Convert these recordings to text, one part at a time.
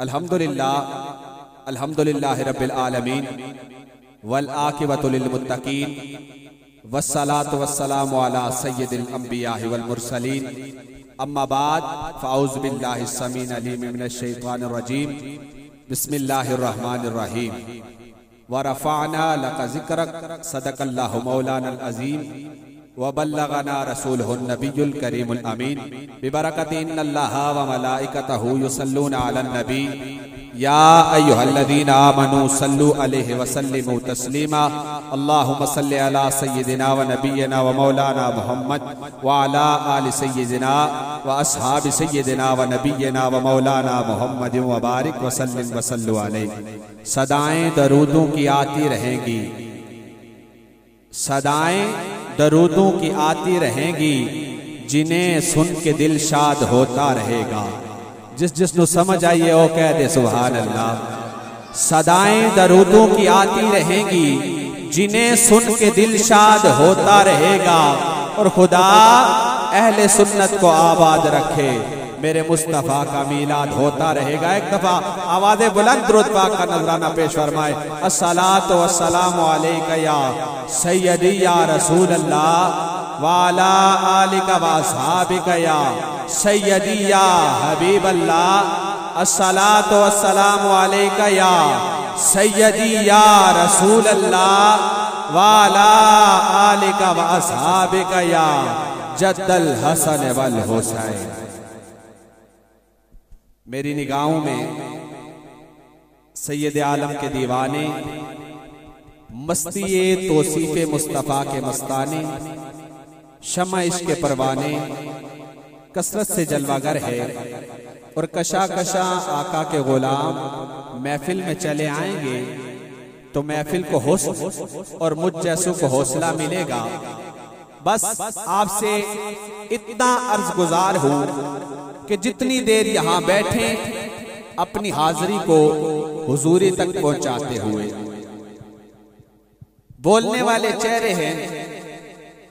अल्हम्दुलिल्लाह रब्बिल आलमीन वल आकिबतु लिल मुत्तकीन वस्सलातु वस्सलामु अला सय्यिदिल अंबियाहि वल मुरसलीन अम्मा बाद फ़अऊज़ु बिल्लाहि स्समीइल अलीम मिनश शैतानिर रजीम बिस्मिल्लाहिर रहमानिर रहीम व रफ़अना लका ज़िक्रक सदक़ल्लाहु मौलानल अज़ीम व बल्लगना रसूलुहुन नबियुल करीमुल अमीन बिबरकति इन्नल्लाहा व मलाइकतहु युसल्लूना अलन नबी या अय्युहल्लज़ीना आमनू सल्लू अलैहि व सल्लिमू तस्लीमा अल्लाहुम्मा सल्लि अला सय्यिदिना व नबिय्यिना व मौलाना मुहम्मद व अला आलि सय्यिदिना व अस्हाबि सय्यिदिना व नबिय्यिना व मौलाना मुहम्मद व बारिक व सल्लिम व सल्लु अलैहि। सदाएं दरूदों की आती रहेंगी, सदाएं दरूदों की आती रहेंगी, जिन्हें सुन के दिल शाद होता रहेगा। जिसनु समझ आइए वो कह दे सुभान अल्लाह। सदाएं दरूदों की आती रहेंगी, जिन्हें सुन के दिल शाद होता रहेगा। और खुदा अहले सुन्नत को आबाद रखे, मेरे मुस्तफ़ा का मीलाद होता रहेगा। एक दफा आवाज़े बुलंद दुरूद पाक का नजराना पेश फरमाए। अस्सलातु वस्सलामु अलैका या सय्यदी या रसूल अल्लाह व अला आलिका व अस्हाबिका या सय्यदी या हबीब अल्लाह। अस्सलातु वस्सलामु अलैका या सय्यदी या रसूल अल्लाह व अला आलिका व अस्हाबिका या जद्दल हसन वल हुसैन। मेरी निगाहों में सैयद आलम के दीवाने, मस्ती तौसीफ़े मुस्तफ़ा के मस्ताने, शम्मा इश्क़ के परवाने कसरत से जलवागर है। और कशा कशा आका के गुलाम महफिल में चले आएंगे तो महफिल को हौसला और मुझ जैसों को हौसला मिलेगा। बस आपसे इतना अर्ज गुजार हूं कि जितनी देर यहाँ बैठे अपनी हाजिरी को हुजूरी तक पहुंचाते हुए। बोलने वाले चेहरे हैं,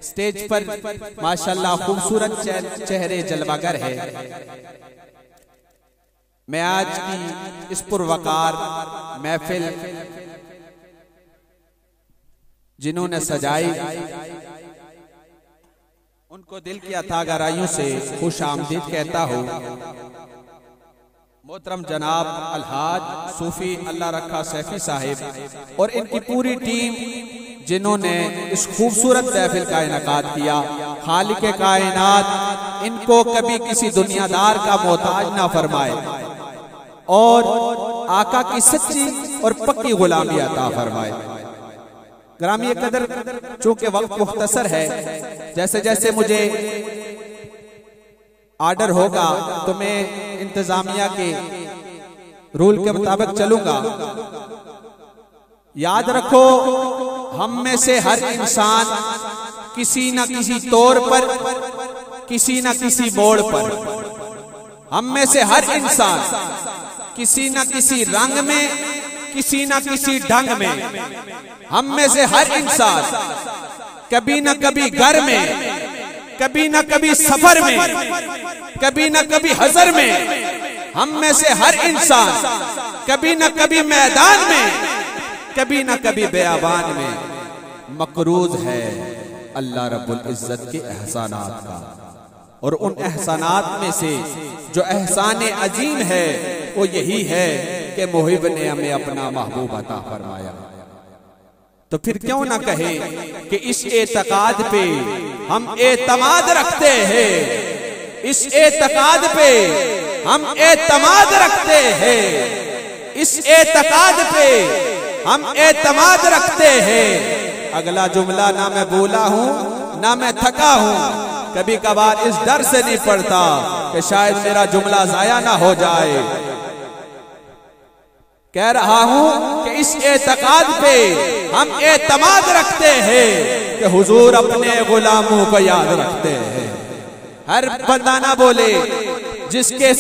स्टेज पर माशाल्लाह खूबसूरत चेहरे जलवागर है। मैं आज की इस पुरवकार महफिल जिन्होंने सजाई उनको दिल की अथाह गहराइयों से खुश आमदीद कहता हूँ। मोहतरम जनाब अलहाज सूफी अल्लाह रखा सैफी साहिब और इनकी पूरी टीम जिन्होंने इस खूबसूरत महफिल का इनेकाद किया। खालिक कायनात इनको कभी किसी दुनियादार का मोहताज ना फरमाए और आका की सच्ची और पक्की गुलामी अता फरमाए। ग्रामी कदर चूंकि वक्त मुख्तसर है, जैसे जैसे मुझे आर्डर होगा तो मैं इंतजामिया के रूल के मुताबिक चलूंगा। याद रखो, हम में से हर इंसान किसी न किसी तौर पर, किसी न किसी मोड़ पर, हम में से हर इंसान किसी न किसी रंग में, किसी न किसी ढंग में, हम में से हर इंसान कभी न कभी घर में, कभी न कभी सफर में, कभी न कभी हजर में, हम में से हर इंसान कभी न कभी मैदान में, कभी न कभी बेआबान में मकरूज है अल्लाह रब्बुल इज्जत के एहसानात का। और उन एहसानात में से जो एहसान अजीम है वो यही है कि मुहिब ने हमें अपना महबूब अता फरमाया। तो फिर क्यों ना कहे कि इस एतकाद पे हम एतमाद रखते हैं, इस एतकाद पे हम एतमाद रखते हैं, इस एतकाद पे हम एतमाद रखते हैं। अगला जुमला ना मैं बोला हूं ना मैं थका हूं, कभी कभार इस डर से नहीं पड़ता कि शायद मेरा जुमला जाया ना हो जाए। कह रहा हूं कि इस एतकाद पे हम एतमाद रखते हैं कि हुजूर अपने गुलामों को याद रखते हैं। हर बंदा ना बोले जिसके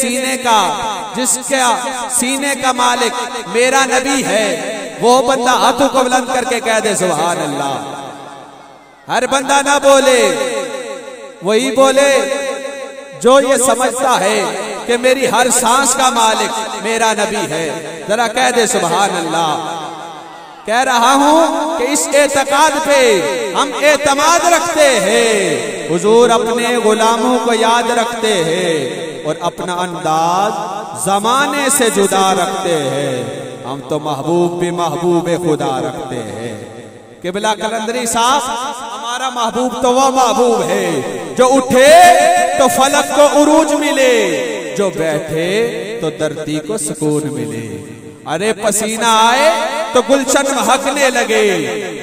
सीने का मालिक मेरा नबी है, वो बंदा हाथों को बुलंद करके कह दे सुभान अल्लाह। हर बंदा ना बोले, वही बोले जो ये समझता है कि मेरी हर सांस का मालिक मेरा नबी है। जरा कह दे सुभान अल्लाह। कह रहा हूं कि इस एतकाद पे हम एतमाद रखते हैं, हुजूर अपने गुलामों को याद रखते हैं और अपना अंदाज जमाने से जुदा रखते हैं। हम तो महबूब भी महबूब खुदा रखते हैं। किबला कलंदरी साहब, हमारा महबूब तो वह महबूब है जो उठे तो फलक को उरूज मिले, जो बैठे तो धरती को सुकून मिले। अरे पसीना आए तो गुलशन महकने लगे,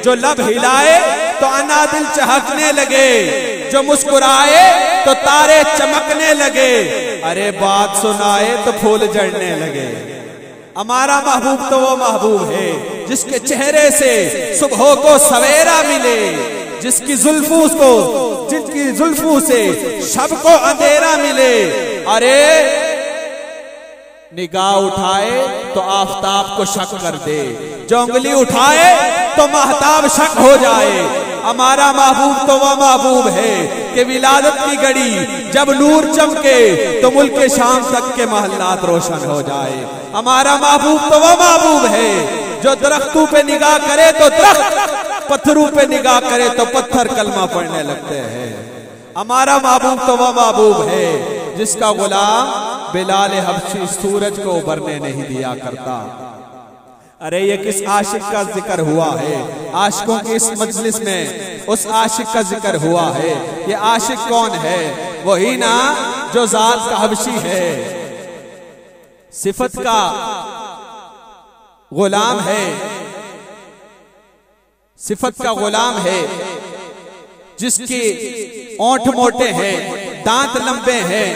जो लब हिलाए तो अनादिल चहकने लगे, जो मुस्कुराए तो तारे चमकने लगे, अरे बात सुनाए तो फूल जड़ने लगे। हमारा महबूब तो वो महबूब है जिसके चेहरे से सुबह को सवेरा मिले, जिसकी जुल्फों से शब को अंधेरा मिले। अरे निगाह उठाए तो आफताब को शक कर दे, जो उंगली उठाए तो महताब शक हो जाए। हमारा महबूब तो वह महबूब है कि विलादत की घड़ी जब नूर चमके तो मुल्क शाम तक के महल्लात रोशन हो जाए। हमारा महबूब तो वह महबूब है जो दरख्तों पे निगाह करे तो दरख्त, पत्थरों पे निगाह करे तो पत्थर कलमा पढ़ने लगते हैं। हमारा महबूब तो वह महबूब है जिसका गुलाम बिलाल हबशी सूरज को उभरने नहीं दिया करता। अरे ये किस आशिक का जिक्र हुआ है? आशिकों की इस मजलिस में उस आशिक का जिक्र हुआ है। ये आशिक कौन है? वही ना जो जात का हबशी है, सिफत का गुलाम है, सिफत का गुलाम है, जिसके ओंठ मोटे हैं, दांत लंबे हैं,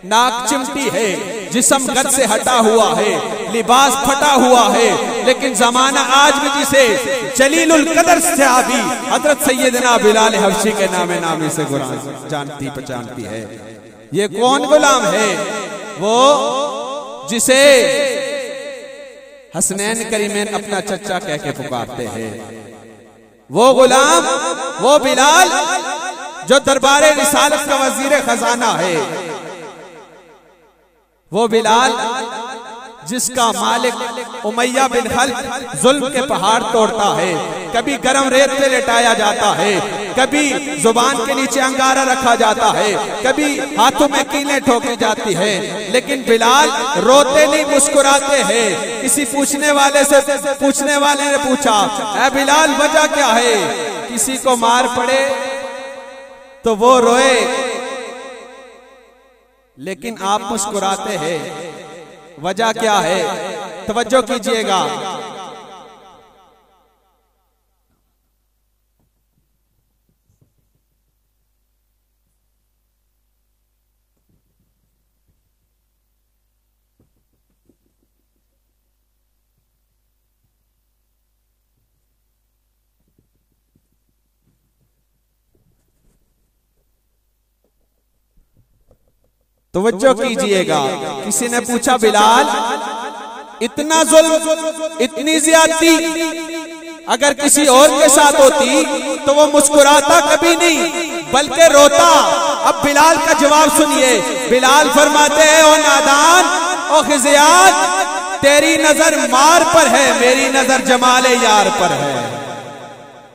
नाक चिमटी है, जिस्म गद से हटा हुआ है, लिबास फटा हुआ है, लेकिन जमाना आज भी जिसे जलीलुल कदर सहाबी हजरत सैयदना बिलाल हबशी के नामे नामी से जानती पहचानती है। ये कौन गुलाम है? वो जिसे हसनैन करीमैन अपना चचा कह के पुकारते हैं। वो गुलाम, वो बिलाल जो दरबारे रिसालत का वजीर खजाना है। वो बिलाल जिसका मालिक उमैया बिन खल्फ जुल्म के पहाड़ तोड़ता है। कभी गरम रेत पे लेटाया जाता है, कभी जुबान के नीचे अंगारा रखा जाता है, कभी हाथों में कीलें ठोकी जाती है, लेकिन बिलाल रोते नहीं मुस्कुराते हैं। किसी पूछने वाले ने पूछा, ऐ बिलाल वजह क्या है? किसी को मार पड़े तो वो रोए, लेकिन आप मुस्कुराते हैं। वजह क्या है? तवज्जो कीजिएगा। तवज्जो कीजिएगा। किसी ने पूछा, बिलाल इतना जुल्म, इतनी ज्यादती अगर किसी और के साथ होती तो वो मुस्कुराता कभी नहीं बल्कि रोता। अब बिलाल का जवाब सुनिए। बिलाल फरमाते हैं, ओ नादान, ओ खिज़ियात, तेरी नजर मार पर है, मेरी नजर जमाले यार पर है।